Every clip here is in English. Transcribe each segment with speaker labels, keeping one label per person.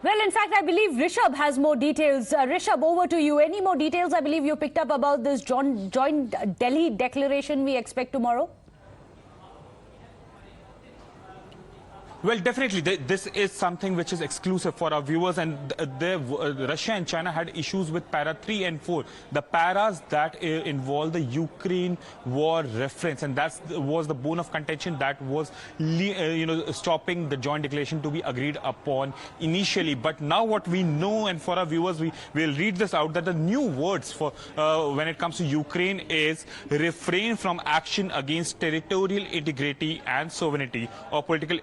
Speaker 1: Well, in fact, I believe Rishabh has more details. Rishabh, over to you. Any more details I believe you picked up about this joint Delhi declaration we expect tomorrow?
Speaker 2: Well, definitely, this is something which is exclusive for our viewers, and Russia and China had issues with para 3 and 4, the paras that involve the Ukraine war reference, and that was the bone of contention that was, stopping the joint declaration to be agreed upon initially. But now what we know, and for our viewers, we will read this out, that the new words for when it comes to Ukraine is refrain from action against territorial integrity and sovereignty or political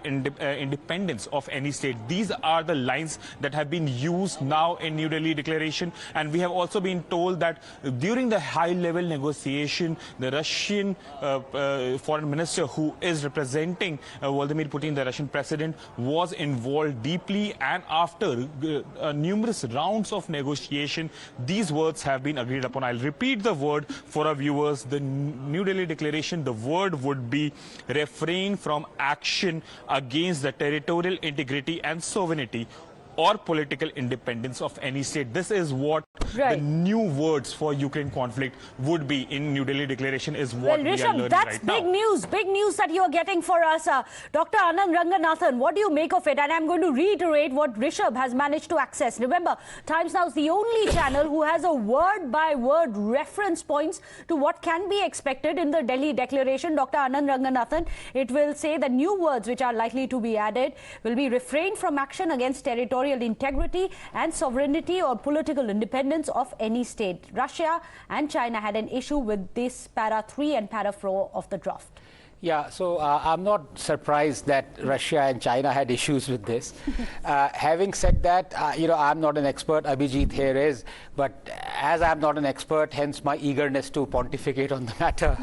Speaker 2: independence of any state. These are the lines that have been used now in New Delhi declaration, and we have also been told that during the high-level negotiation, the Russian foreign minister, who is representing Vladimir Putin, the Russian president, was involved deeply, and after numerous rounds of negotiation, these words have been agreed upon. I'll repeat the word for our viewers. The New Delhi declaration, the word would be refrain from action against the territorial integrity and sovereignty or political independence of any state. This is what the new words for Ukraine conflict would be in New Delhi declaration, is what we are learning right now.
Speaker 1: That's big news that you are getting for us. Dr. Anand Ranganathan, what do you make of it? And I'm going to reiterate what Rishabh has managed to access. Remember, Times Now is the only channel who has a word-by-word reference points to what can be expected in the Delhi declaration. Dr. Anand Ranganathan, it will say the new words which are likely to be added will be refrain from action against territorial integrity and sovereignty or political independence of any state. Russia and China had an issue with this para 3 and para 4 of the draft.
Speaker 3: Yeah, so I'm not surprised that Russia and China had issues with this. Having said that, I'm not an expert, Abhijit here is, but as I'm not an expert, hence my eagerness to pontificate on the matter,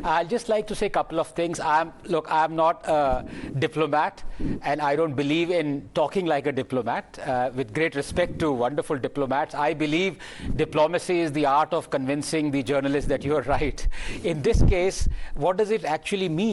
Speaker 3: I'd just like to say a couple of things. I'm not a diplomat, and I don't believe in talking like a diplomat. With great respect to wonderful diplomats, I believe diplomacy is the art of convincing the journalist that you're right. In this case, what does it actually mean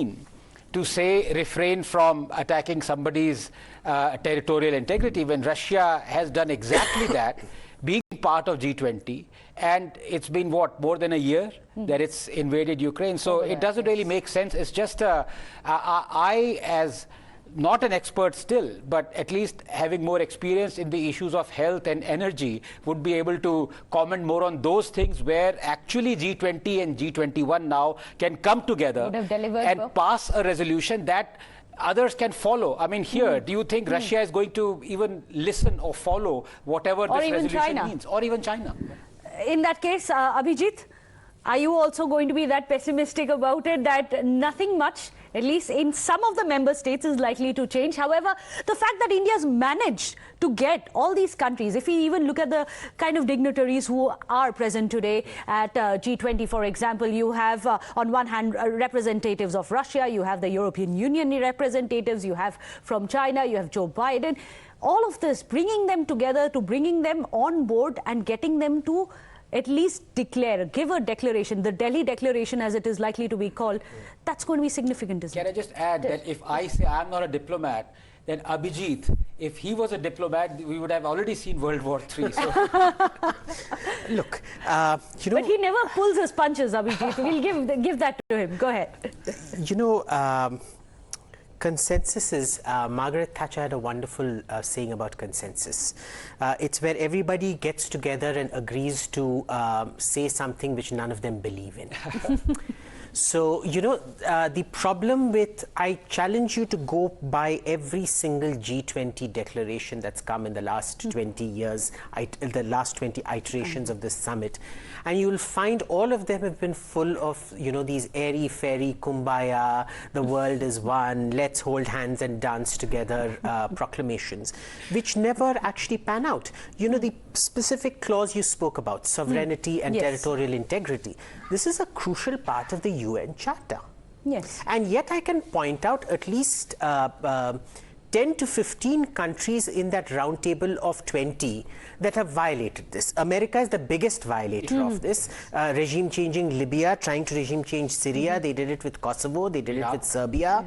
Speaker 3: to say refrain from attacking somebody's territorial integrity when Russia has done exactly that, being part of G20, and it's been what, more than a year that it's invaded Ukraine? So it doesn't really make sense. It's just I, as not an expert still, but at least having more experience in the issues of health and energy, would be able to comment more on those things where actually G20 and G21 now can come together and pass a resolution that others can follow. I mean, here, do you think Russia is going to even listen or follow whatever this resolution means? Or even China?
Speaker 1: In that case, Abhijit, are you also going to be that pessimistic about it, that nothing much, at least in some of the member states, is likely to change? However, the fact that India's managed to get all these countries, if we even look at the kind of dignitaries who are present today at G20, for example, you have on one hand representatives of Russia, you have the European Union representatives, you have from China, you have Joe Biden. All of this, bringing them together, to bringing them on board and getting them to at least declare, give a declaration, the Delhi declaration as it is likely to be called, that's going to be significant, isn't it?
Speaker 3: Can I just add that if I say I'm not a diplomat, then Abhijit, if he was a diplomat, we would have already seen World War III. So.
Speaker 4: Look,
Speaker 1: But he never pulls his punches, Abhijit. We'll give that to him. Go ahead.
Speaker 4: Consensus is, Margaret Thatcher had a wonderful saying about consensus. It's where everybody gets together and agrees to say something which none of them believe in. So, the problem with, I challenge you to go by every single G20 declaration that's come in the last 20 years, the last 20 iterations of this summit, and you will find all of them have been full of, these airy-fairy kumbaya, the world is one, let's hold hands and dance together proclamations, which never actually pan out. The specific clause you spoke about, sovereignty and territorial integrity, this is a crucial part of the UN Charter.
Speaker 1: Yes.
Speaker 4: And yet I can point out at least 10 to 15 countries in that roundtable of 20 that have violated this. America is the biggest violator of this. Regime changing Libya, trying to regime change Syria. They did it with Kosovo. They did it with Serbia.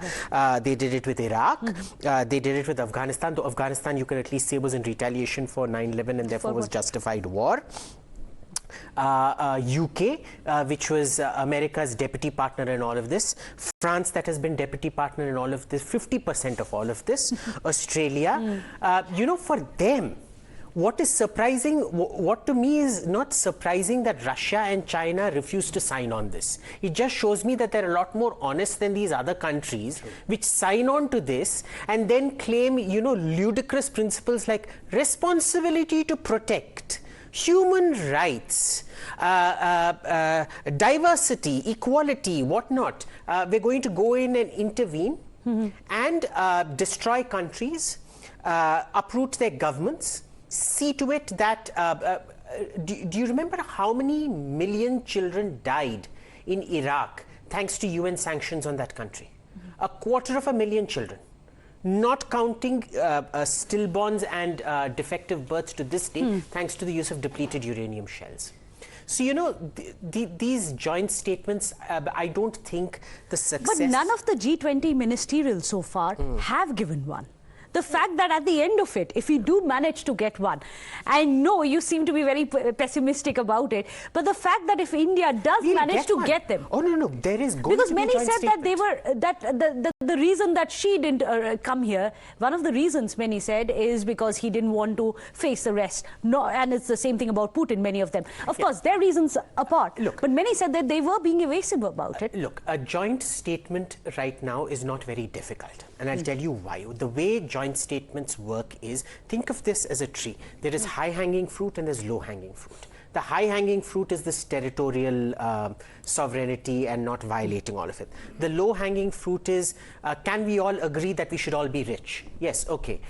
Speaker 4: They did it with Iraq. They did it with Afghanistan. Though Afghanistan, you can at least say, was in retaliation for 9/11 and therefore was justified war. UK, which was America's deputy partner in all of this. France, that has been deputy partner in all of this, 50% of all of this. Australia, you know, for them, what is surprising, what to me is not surprising that Russia and China refuse to sign on this. It just shows me that they're a lot more honest than these other countries which sign on to this and then claim, you know, ludicrous principles like responsibility to protect, human rights, diversity, equality, whatnot. We're going to go in and intervene and destroy countries, uproot their governments, see to it that, do you remember how many million children died in Iraq thanks to UN sanctions on that country? 250,000 children. Not counting stillborns and defective births to this day, thanks to the use of depleted uranium shells. So, you know, these joint statements, I don't think the success...
Speaker 1: But none of the G20 ministerials so far have given one. The fact that at the end of it, if we do manage to get one, I know you seem to be very pessimistic about it, but the fact that if India does manage to get them...
Speaker 4: Oh, no, there is going
Speaker 1: because
Speaker 4: to be
Speaker 1: many
Speaker 4: joint
Speaker 1: said
Speaker 4: statement.
Speaker 1: that they were, the reason that she didn't come here, one of the reasons many said is because he didn't want to face the rest. No, and it's the same thing about Putin, many of them. Of course, their reasons apart.
Speaker 4: Look,
Speaker 1: but many said that they were being evasive about it.
Speaker 4: Look, a joint statement right now is not very difficult. And I'll tell you why. The way joint statements work is, think of this as a tree. There is high-hanging fruit and there's low-hanging fruit. The high-hanging fruit is this territorial sovereignty and not violating all of it. The low-hanging fruit is, can we all agree that we should all be rich? Yes, okay.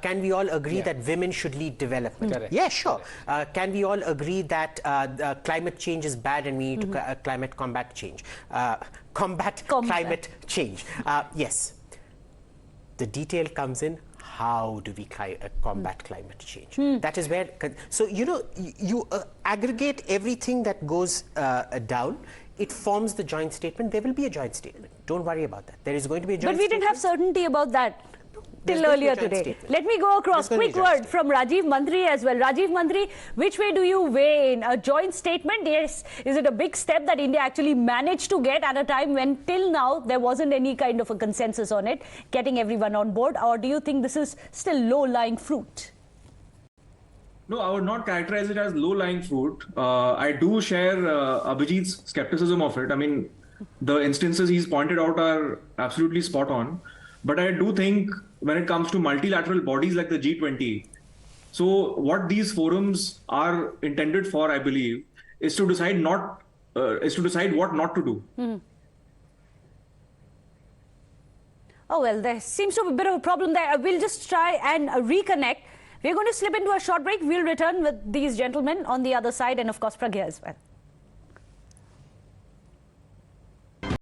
Speaker 4: Can we all agree that women should lead development? Yeah, sure. Can we all agree that climate change is bad and we need to climate combat change? Combat climate change. Yes. The detail comes in, how do we combat climate change? That is where, so you know, you aggregate everything that goes down, it forms the joint statement. There will be a joint statement. Don't worry about that. There is going to be a joint statement.
Speaker 1: But we didn't have certainty about that till earlier today.
Speaker 4: Statement.
Speaker 1: Let me go across. Quick word from Rajiv Mantri as well. Rajiv Mantri, which way do you weigh in? A joint statement? Yes. Is it a big step that India actually managed to get at a time when till now there wasn't any kind of a consensus on it, getting everyone on board? Or do you think this is still low-lying fruit?
Speaker 5: No, I would not characterize it as low-lying fruit. I do share Abhijit's skepticism of it. I mean, the instances he's pointed out are absolutely spot on. But I do think when it comes to multilateral bodies like the G20, so what these forums are intended for, I believe, is to decide what not to do.
Speaker 1: Oh, well, there seems to be a bit of a problem there. We'll just try and reconnect. We're going to slip into a short break. We'll return with these gentlemen on the other side and, of course, Pragya as well.